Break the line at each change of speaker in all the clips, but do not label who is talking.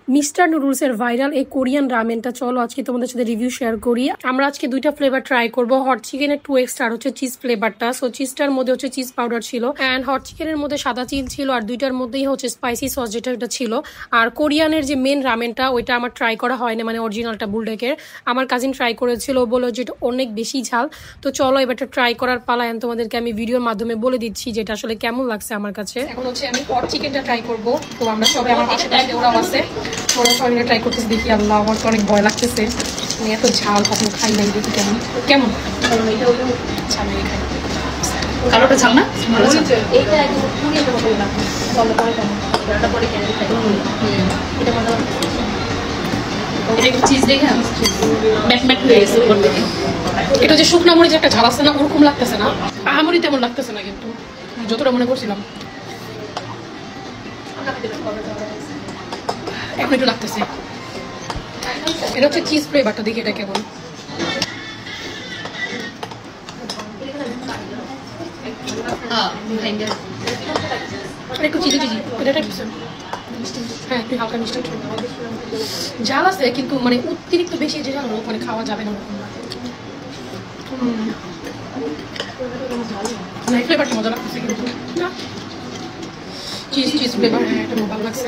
Mister নুডলসের viral এই Korean রামেনটা চলো আজকে তোমাদের সাথে রিভিউ শেয়ার করি। আমরা আজকে দুইটা ফ্লেভার ট্রাই করবো, হট চিকেনের 2x আর হচ্ছে চিজ ফ্লেভারটা। সো চিজটার মধ্যে হচ্ছে চিজ পাউডার ছিল অ্যান্ড হট চিকেনের মধ্যে সাদা চিল ছিল আর দুইটার মধ্যেই হচ্ছে স্পাইসি সস যেটা ছিল। আর কোরিয়ানের যে মেন রামেনটা ওইটা আমার ট্রাই করা হয় না, মানে অরিজিনালটা বুলডেকের। আমার কাজিন ট্রাই করেছিল, বলে যে এটা অনেক বেশি ঝাল। তো চলো এবারটা ট্রাই করার পালা, এন্ড তোমাদেরকে আমি ভিডিওর মাধ্যমে বলে দিচ্ছি যেটা আসলে কেমন লাগছে আমার কাছে। এখন হচ্ছে আমি হট চিকেনটা ট্রাই করবো। তো আমরা সবাই আমার পাশে ওরাও আছে, ওরা সবাই ট্রাই করতেছি। দেখি আল্লাহ, আমার তো অনেক ভয় লাগতেছে, এত ঝাল কখনো খাই নাই। দেখি কেমন কেমন কালোটা ঝাল না, এটা যে শুকনা মরিচ একটা ঝাল আছে না, ওরকম লাগতেছে না, আহামরি তেমন লাগতেছে না, কিন্তু যতটা মনে করছিলাম এখন একটু লাগতেছে। এটা হচ্ছে চিজ ফ্লেভারটা, দেখি এটা কেমন। একটু চিজি চিজি, এটা হ্যাঁ একটু হালকা মিষ্টি ঝাল আছে, কিন্তু মানে অতিরিক্ত বেশি যে ঝাল মানে খাওয়া যাবে না। এই ফ্লেভারটা মজা লাগতেছে, কিন্তু চিজ চিজ ফ্লেভার, হ্যাঁ এটা ভালো লাগছে।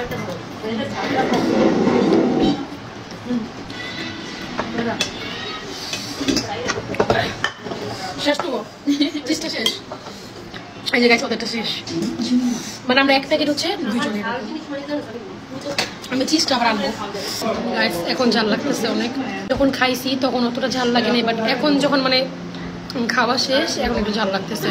শেষ তো চিজটা শেষ, এই জায়গায় ওদেরটা শেষ। মানে আমরা এক প্যাকেট হচ্ছে দুইজনের, আমি চিজটা আবার আনবো। এখন ঝাল লাগতেছে অনেক, যখন খাইছি তখন অতটা ঝাল লাগেনি, বাট এখন যখন মানে খাওয়া শেষ এখন একটু ঝাল লাগতেছে।